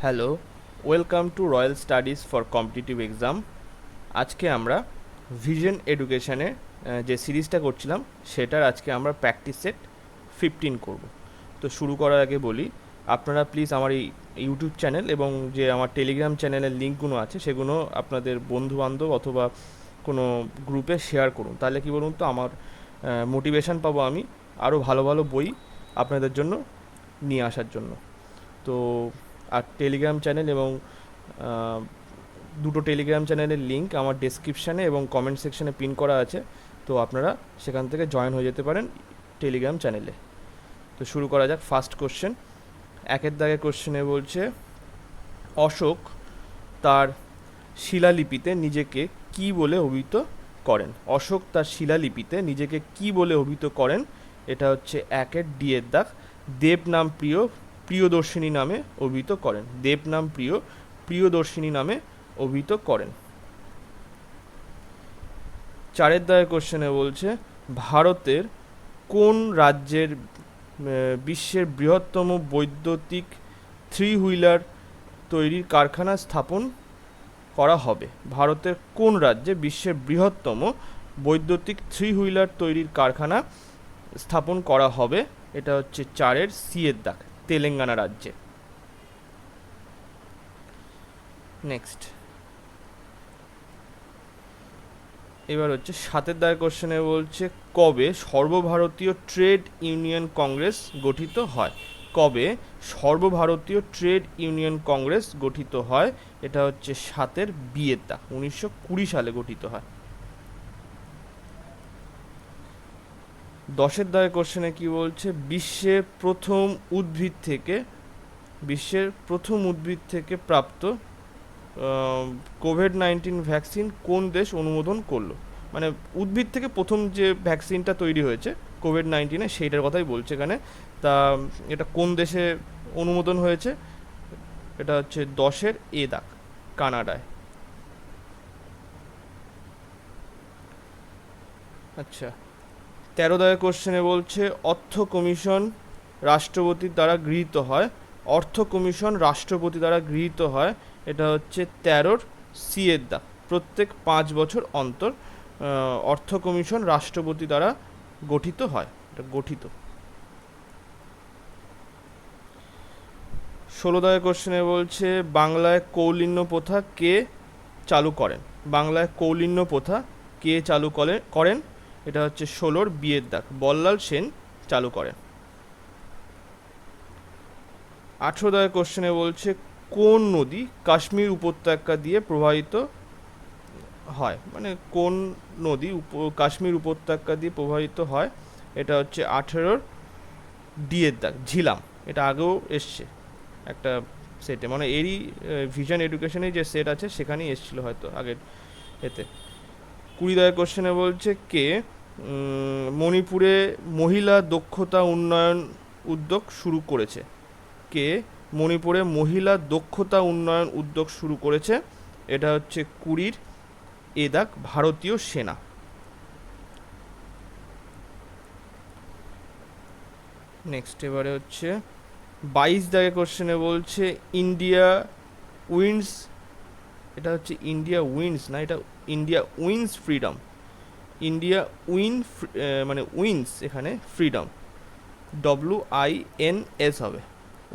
Hello, welcome to royal studies for competitive exam. আজকে আমরা vision এডুকেশনের যে সিরিজটা করছিলাম সেটার আজকে আমরা প্র্যাকটিস সেট 15 করব। তো শুরু করার আগে বলি, আপনারা প্লিজ আমার এই ইউটিউব চ্যানেল এবং যে আমার টেলিগ্রাম চ্যানেলের লিঙ্কগুলো আছে সেগুলো আপনাদের বন্ধুবান্ধব অথবা কোনো গ্রুপে শেয়ার করুন। তাহলে কি বলুন তো, আমার মোটিভেশন পাবো আমি আরও ভালো ভালো বই আপনাদের জন্য নিয়ে আসার জন্য। তো আর টেলিগ্রাম চ্যানেল এবং আহ, দুটো টেলিগ্রাম চ্যানেলের লিঙ্ক আমার ডেসক্রিপশানে এবং কমেন্ট সেকশানে পিন করা আছে। তো আপনারা সেখান থেকে জয়েন হয়ে যেতে পারেন টেলিগ্রাম চ্যানেলে। তো শুরু করা যাক। ফার্স্ট কোশ্চেন, একের দাগে কোশ্চেনে বলছে, অশোক তার শিলালিপিতে নিজেকে কি বলে অভিহিত করেন? অশোক তার শিলালিপিতে নিজেকে কি বলে অভিহিত করেন? এটা হচ্ছে একের ডি এর দাগ। দেব নাম প্রিয় প্রিয়দর্শিনী নামে অভিহিত করেন। দেব নাম প্রিয় প্রিয়দর্শিনী নামে অভিহিত করেন। চারের দাগের কোশ্চেনে বলছে, ভারতের কোন রাজ্যের বিশ্বের বৃহত্তম বৈদ্যুতিক থ্রি হুইলার তৈরির কারখানা স্থাপন করা হবে? ভারতের কোন রাজ্যে বিশ্বের বৃহত্তম বৈদ্যুতিক থ্রি হুইলার তৈরির কারখানা স্থাপন করা হবে? এটা হচ্ছে চারের সি এর দাগ, তেলেঙ্গানা রাজ্যে। নেক্সট, এবার হচ্ছে সাতের দাগের কোশ্চেনে বলছে, কবে সর্বভারতীয় ট্রেড ইউনিয়ন কংগ্রেস গঠিত হয়? কবে সর্বভারতীয় ট্রেড ইউনিয়ন কংগ্রেস গঠিত হয়? এটা হচ্ছে সাতের বি এর দাগ, 1920 সালে গঠিত হয়। দশের দাগের কোশ্চেনে কি বলছে, বিশ্বের প্রথম উদ্ভিদ থেকে প্রাপ্ত কোভিড-19 ভ্যাকসিন কোন দেশ অনুমোদন করলো? মানে উদ্ভিদ থেকে প্রথম যে ভ্যাকসিনটা তৈরি হয়েছে কোভিড-19 সেইটার কথাই বলছে এখানে। তা এটা কোন দেশে অনুমোদন হয়েছে? এটা হচ্ছে 10-এর এ দাগ, কানাডায়। আচ্ছা, 13 দাগের কোশ্চেনে বলছে, অর্থ কমিশন রাষ্ট্রপতির দ্বারা গৃহীত হয়। অর্থ কমিশন রাষ্ট্রপতি দ্বারা গৃহীত হয়। এটা হচ্ছে 13-র সি এর দাগ, প্রত্যেক 5 বছর অন্তর অর্থ কমিশন রাষ্ট্রপতি দ্বারা গঠিত হয়। এটা গঠিত। 16 দাগের কোশ্চেনে বলছে, বাংলায় কৌলিন্য প্রথা কে চালু করেন? বাংলায় কৌলিন্য প্রথা কে চালু করেন? এটা হচ্ছে 16-র বিয়ের দাগ, বল্লাল সেন চালু করেন। 18 দাগের কোশ্চেনে বলছে, কোন নদী কাশ্মীর উপত্যকা দিয়ে প্রবাহিত হয়? মানে কোন নদী কাশ্মীর উপত্যকা দিয়ে প্রবাহিত হয়? এটা হচ্ছে 18-র ডি এর দাগ, ঝিলাম। এটা আগেও এসছে একটা সেটে, মানে এরই ভিশন এডুকেশনে যে সেট আছে সেখানেই এসেছিল হয়তো আগের এতে। 20 দাগের কোশ্চেনে বলছে, কে মণিপুরে মহিলা দক্ষতা উন্নয়ন উদ্যোগ শুরু করেছে? কে মণিপুরে মহিলা দক্ষতা উন্নয়ন উদ্যোগ শুরু করেছে? এটা হচ্ছে 20-র এ দাগ, ভারতীয় সেনা। নেক্সট, এবারে হচ্ছে 22 দাগের কোশ্চেনে বলছে, ইন্ডিয়া উইন্স, এটা হচ্ছে ইন্ডিয়া উইন্স না, এটা ইন্ডিয়া উইন্স ফ্রিডম। ইন্ডিয়া মানে উইন্স এখানে ফ্রিডম, WINS হবে,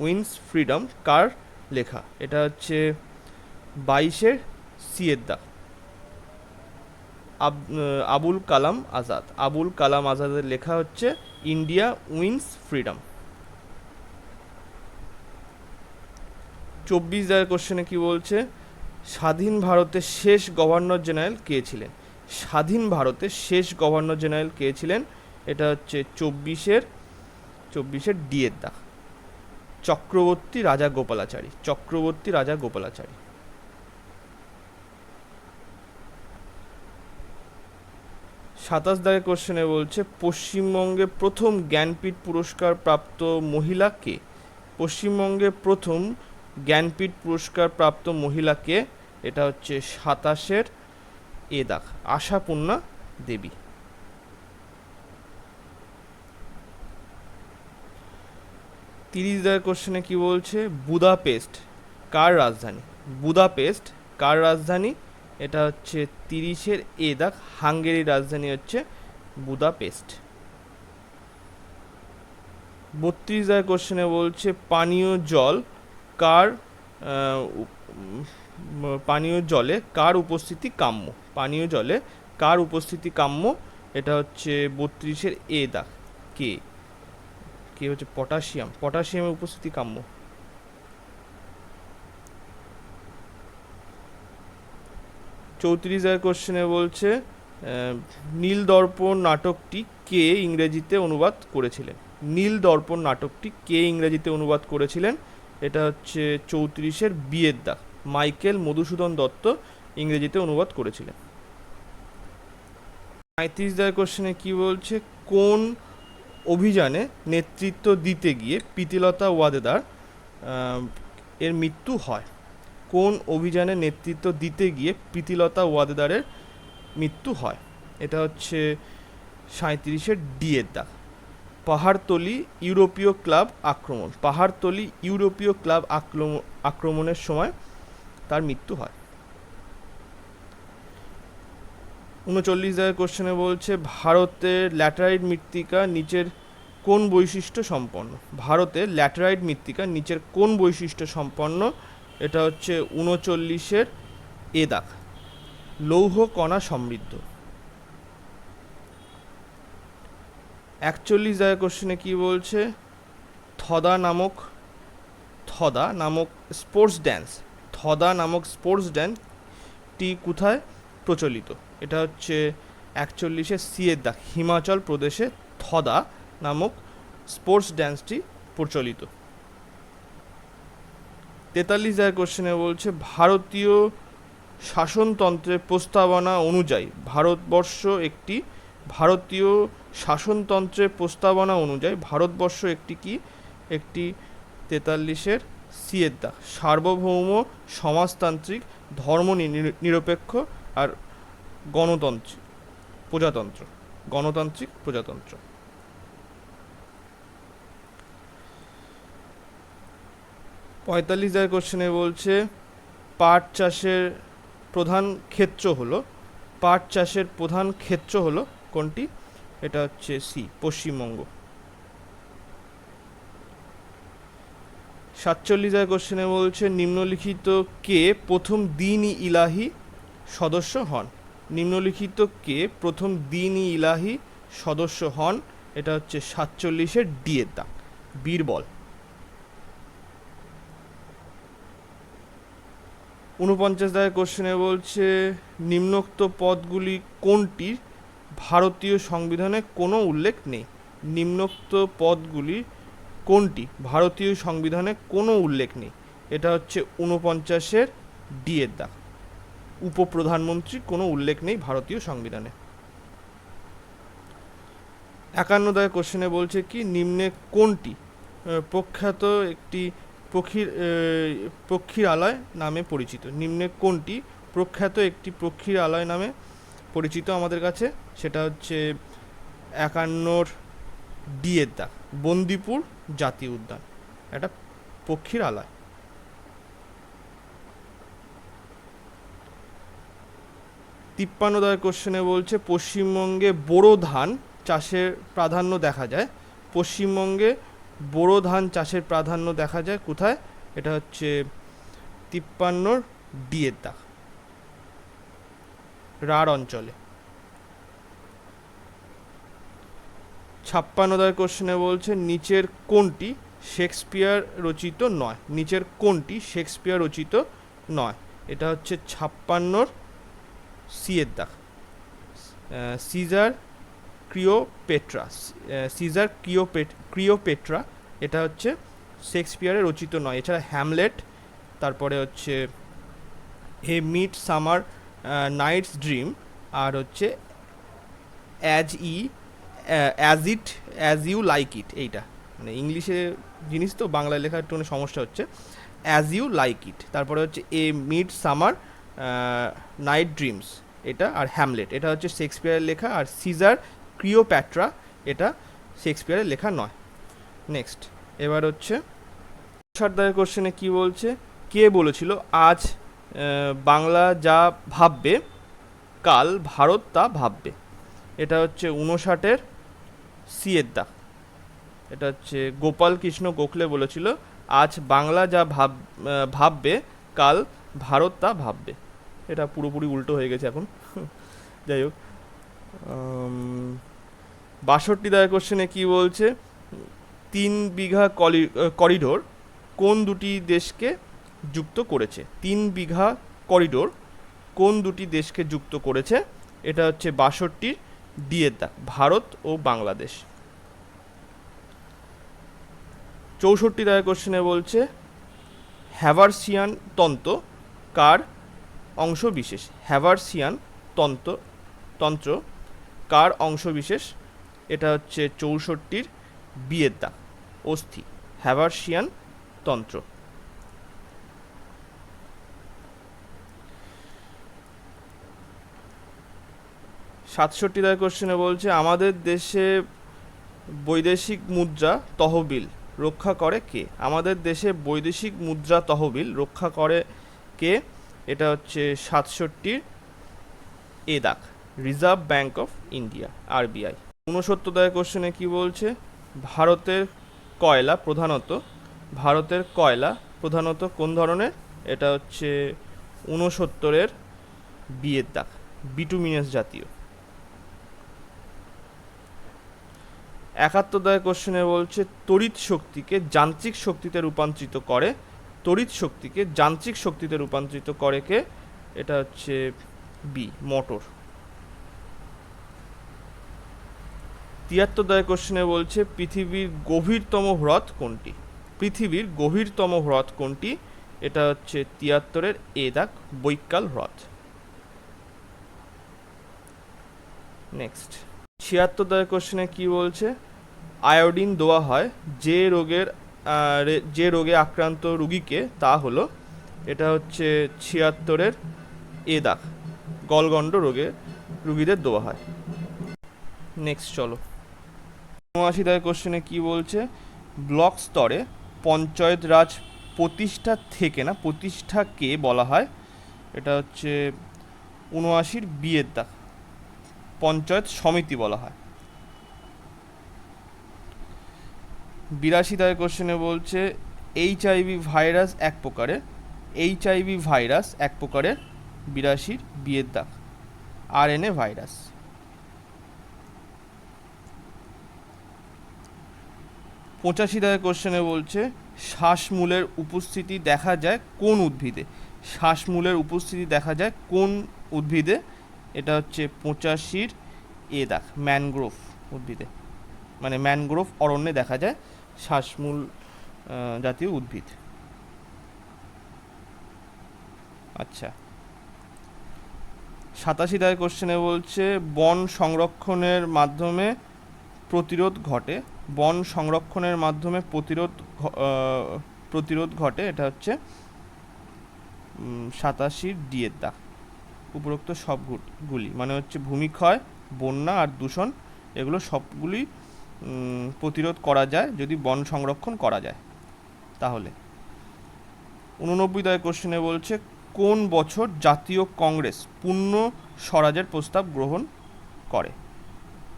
উইন্স ফ্রিডম কার লেখা? এটা হচ্ছে 22-এর সি এর দাগ, আবুল কালাম আজাদ। আবুল কালাম আজাদের লেখা হচ্ছে ইন্ডিয়া উইন্স ফ্রিডম। 24 দাগের কোশ্চেনে কি বলছে, স্বাধীন ভারতের শেষ গভর্নর জেনারেল কে ছিলেন? স্বাধীন ভারতের শেষ গভর্নর জেনারেল কে ছিলেন? এটা হচ্ছে 24-এর ডি এর দাগ, চক্রবর্তী রাজা গোপালাচারী। চক্রবর্তী রাজা গোপালাচারী। 27 দাগের কোশ্চেনে বলছে, পশ্চিমবঙ্গে প্রথম জ্ঞানপীঠ পুরস্কার প্রাপ্ত মহিলা কে? পশ্চিমবঙ্গে প্রথম জ্ঞানপীঠ পুরস্কার প্রাপ্ত মহিলা কে? এটা হচ্ছে 27-এর এ দাগ, আশাপূর্ণা দেবী। 30 দাগের কোশ্চেনে কি বলছে, বুদাপেস্ট কার রাজধানী? বুদাপেস্ট কার রাজধানী? এটা হচ্ছে 30-এর এ দাগ, হাঙ্গেরির রাজধানী হচ্ছে বুদাপেস্ট। 32 দাগের কোশ্চেনে বলছে পানীয় জল কার পানীয় জলে কার উপস্থিতি কাম্য? পানীয় জলে কার উপস্থিতি কাম্য? এটা হচ্ছে 32-এর এ দাগ, কে? কে হচ্ছে পটাশিয়াম, পটাশিয়ামের উপস্থিতি কাম্য। 34 দাগের কোশ্চেনে বলছে নীল দর্পণ নাটকটি কে ইংরেজিতে অনুবাদ করেছিলেন? নীল দর্পণ নাটকটি কে ইংরেজিতে অনুবাদ করেছিলেন? এটা হচ্ছে 34-এর বিয়ের দাগ, মাইকেল মধুসূদন দত্ত ইংরেজিতে অনুবাদ করেছিলেন। 35 দাগের কোশ্চেনে কি বলছে কোন অভিযানে নেতৃত্ব দিতে গিয়ে প্রীতিলতা ওয়াদেদার এর মৃত্যু হয়? কোন অভিযানে নেতৃত্ব দিতে গিয়ে প্রীতিলতা ওয়াদেদারের মৃত্যু হয়? এটা হচ্ছে 37-এর ডি এর দাগ, পাহাড়তলি ইউরোপীয় ক্লাব আক্রমণ। পাহাড়তলি ইউরোপীয় ক্লাব আক্রমণের সময় তার মৃত্যু হয়। 39 দাগের কোশ্চেনে বলছে ভারতের ল্যাটেরাইট মৃত্তিকা নিচের কোন বৈশিষ্ট্য সম্পন্ন? ভারতের ল্যাটেরাইট মৃত্তিকা নিচের কোন বৈশিষ্ট্য সম্পন্ন? এটা হচ্ছে 39-এর এ দাগ, লৌহ কণা সমৃদ্ধ। 41 দাগের কোশ্চেনে কি বলছে থদা নামক স্পোর্টস ড্যান্স, থদা নামক স্পোর্টস ড্যান্সটি কোথায় প্রচলিত? এটা হচ্ছে 41-এর সি এর দাগ, হিমাচল প্রদেশে থদা নামক স্পোর্টস ড্যান্সটি প্রচলিত। 43 দাগের কোশ্চেনে বলছে ভারতীয় শাসনতন্ত্রের প্রস্তাবনা অনুযায়ী ভারতবর্ষ একটি কি? একটি 43-এর সি এর দাগ, সার্বভৌম সমাজতান্ত্রিক ধর্ম নিরপেক্ষ আর গণতান্ত্রিক প্রজাতন্ত্র। 45 দাগের কোশ্চেনে বলছে পাট চাষের প্রধান ক্ষেত্র হলো কোনটি? এটা হচ্ছে সি, পশ্চিমবঙ্গ। 47 দাগের কোশ্চেনে বলছে নিম্নলিখিত কে প্রথম দ্বীন-ই ইলাহি সদস্য হন? নিম্নলিখিত কে প্রথম দ্বীন-ই ইলাহি সদস্য হন? এটা হচ্ছে 47-এর ডি এর দাগ, বীরবল। 49 দাগের কোশ্চেনে বলছে নিম্নোক্ত পদগুলি কোনটির ভারতীয় সংবিধানে কোনো উল্লেখ নেই? নিম্নোক্ত পদগুলি কোনটি ভারতীয় সংবিধানে কোনো উল্লেখ নেই? এটা হচ্ছে 49-এর ডি এর দাগ, উপপ্রধানমন্ত্রী কোনো উল্লেখ নেই ভারতীয় সংবিধানে। 51 দাগের কোশ্চেনে বলছে কি নিম্নে কোনটি প্রখ্যাত একটি পক্ষীরালয় নামে পরিচিত? নিম্নে কোনটি প্রখ্যাত একটি পক্ষীরালয় নামে পরিচিত আমাদের কাছে? সেটা হচ্ছে 51-র ডি এর দাগ, বন্দিপুর জাতীয় উদ্যান, একটা পক্ষীরালয়। 53 দাগের কোশ্চেনে বলছে পশ্চিমবঙ্গে বোরো ধান চাষের প্রাধান্য দেখা যায়। পশ্চিমবঙ্গে বোরো ধান চাষের প্রাধান্য দেখা যায় কোথায়? এটা হচ্ছে 53-র ডি এর দাগ, রাঢ় অঞ্চলে। 56 দাগের কোশ্চেনে বলছে নিচের কোনটি শেক্সপিয়ার রচিত নয়? নিচের কোনটি শেক্সপিয়ার রচিত নয়? এটা হচ্ছে 56-র সি এর দাগ, সিজার ক্লিওপেট্রা এটা হচ্ছে শেক্সপিয়ারের রচিত নয়। এছাড়া হ্যামলেট, তারপরে হচ্ছে এ মিড সামার নাইটস ড্রিম, আর হচ্ছে অ্যাজ ইউ লাইক ইট, এইটা মানে ইংলিশে জিনিস তো বাংলায় লেখার একটু সমস্যা হচ্ছে, অ্যাজ ইউ লাইক ইট। তারপরে হচ্ছে এ মিড সামার নাইট ড্রিমস এটা, আর হ্যামলেট এটা হচ্ছে শেক্সপিয়ারের লেখা, আর সিজার ক্লিওপ্যাট্রা এটা শেক্সপিয়ারের লেখা নয়। নেক্সট এবার হচ্ছে 60 দাগের কোশ্চেনে কি বলছে কে বলেছিল আজ বাংলা যা ভাববে কাল ভারত তা ভাববে? এটা হচ্ছে 59-এর সিয়ের দাগ। এটা হচ্ছে গোপাল কৃষ্ণ গোখলে বলেছিল আজ বাংলা যা ভাববে কাল ভারত তা ভাববে। এটা পুরোপুরি উল্টো হয়ে গেছে এখন। যাই হোক, 62 দাগের কোশ্চেনে কি বলছে, 3 বিঘা করিডোর কোন দুটি দেশকে যুক্ত করেছে? 3 বিঘা করিডোর কোন দুটি দেশকে যুক্ত করেছে? এটা হচ্ছে 62 ডিয়ের দাগ, ভারত ও বাংলাদেশ। 64 দাগের কোশ্চেনে বলছে হ্যাভারসিয়ান তন্ত্র কার অংশ বিশেষ? হ্যাভারসিয়ান তন্ত্র কার অংশ বিশেষ? এটা হচ্ছে 64 বিয়ের দাগ, অস্থি, হ্যাভারসিয়ান তন্ত্র। 67 দাগের কোশ্চেনে বলছে আমাদের দেশে বৈদেশিক মুদ্রা তহবিল রক্ষা করে কে? আমাদের দেশে বৈদেশিক মুদ্রা তহবিল রক্ষা করে কে? এটা হচ্ছে 67 এ দাগ, reserve bank of India, RBI. 69 দাগের কোশ্চেনে কি বলছে ভারতের কয়লা প্রধানত কোন ধরনের? এটা হচ্ছে 69-এর বিয়ের দাগ, বিটুমিনাস জাতীয়। 71 দাগের কোশ্চেনে বলছে তড়িৎ শক্তিকে যান্ত্রিক শক্তিতে রূপান্তরিত করে কে? এটা হচ্ছে বি, মোটর। 73 দাগের কোশ্চেনে বলছে পৃথিবীর গভীরতম হ্রদ কোনটি? এটা হচ্ছে 73-এর এ দাগ, বৈকাল হ্রদ। নেক্সট 76 দাগের কোশ্চেনে কি বলছে আয়োডিন দেওয়া হয় যে রোগে আক্রান্ত রুগীকে, তা হলো? এটা হচ্ছে 76-এর এ দাগ, গলগণ্ড রুগীদের দেওয়া হয়। নেক্সট চলো 79 দাগের কোশ্চেনে কি বলছে ব্লক স্তরে পঞ্চায়েত রাজ প্রতিষ্ঠাকে বলা হয়? এটা হচ্ছে 79 বিয়ের দাগ, পঞ্চায়েত সমিতি বলা হয়। 82 দাগের কোশ্চেনে বলছে এইচআইভি ভাইরাস এক প্রকারের 82 বিয়ের দাগ, আরএনএ ভাইরাস। 85 দাগের কোশ্চেনে বলছে শ্বাসমূলের উপস্থিতি দেখা যায় কোন উদ্ভিদে? এটা হচ্ছে 85 এ দাগ, ম্যানগ্রোভ উদ্ভিদে, মানে ম্যানগ্রোভ অরণ্যে দেখা যায় শ্বাসমূল জাতীয় উদ্ভিদ। আচ্ছা, 87 দাগের কোশ্চেনে বলছে বন সংরক্ষণের মাধ্যমে প্রতিরোধ ঘটে। এটা হচ্ছে 87 ডি এর দাগ, উপরোক্ত সবগুলি মানে হচ্ছে ভূমিক্ষয়, বন্যা আর দূষণ, এগুলো সবগুলি প্রতিরোধ করা যায় যদি বন সংরক্ষণ করা যায় তাহলে। 89 দাগের কোশ্চেনে বলছে কোন বছর জাতীয় কংগ্রেস পূর্ণ স্বরাজের প্রস্তাব গ্রহণ করে?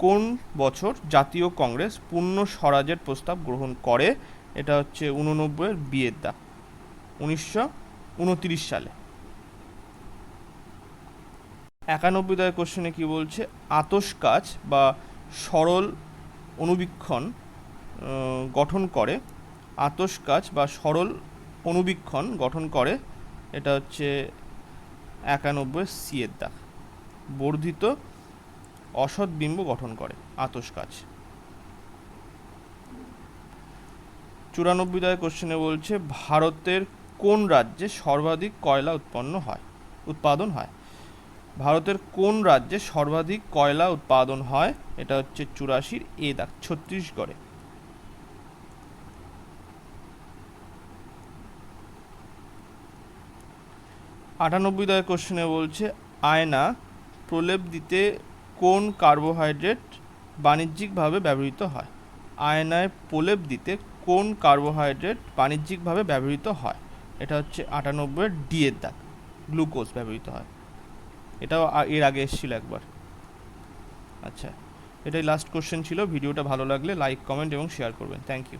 কোন বছর জাতীয় কংগ্রেস পূর্ণ স্বরাজের প্রস্তাব গ্রহণ করে? এটা হচ্ছে 89-এর বিয়ের দাগ, 1929 সালে। 91 দাগের কোশ্চেনে কি বলছে আতশ কাচ বা সরল অণুবীক্ষণ গঠন করে? এটা হচ্ছে 91 সি এর দাগ, বর্ধিত অসৎ বিম্ব গঠন করে আতশ কাচ। 94 দাগের কোশ্চেনে বলছে ভারতের কোন রাজ্যে সর্বাধিক কয়লা উৎপাদন হয়? ভারতের কোন রাজ্যে সর্বাধিক কয়লা উৎপাদন হয়? এটা হচ্ছে 84 এ দাগ, ছত্তিশগড়ে। 98 দাগের কোশ্চেনে বলছে আয়না প্রলেপ দিতে কোন কার্বোহাইড্রেট বাণিজ্যিকভাবে ব্যবহৃত হয়? আয়নায় প্রলেপ দিতে কোন কার্বোহাইড্রেট বাণিজ্যিকভাবে ব্যবহৃত হয়? এটা হচ্ছে 98 ডি এর দাগ, গ্লুকোজ ব্যবহৃত হয়। এটাও এর আগে এসেছিল একবার। আচ্ছা, এটাই লাস্ট কোশ্চেন ছিল। ভিডিওটা ভালো লাগলে লাইক, কমেন্ট এবং শেয়ার করবেন। Thank you.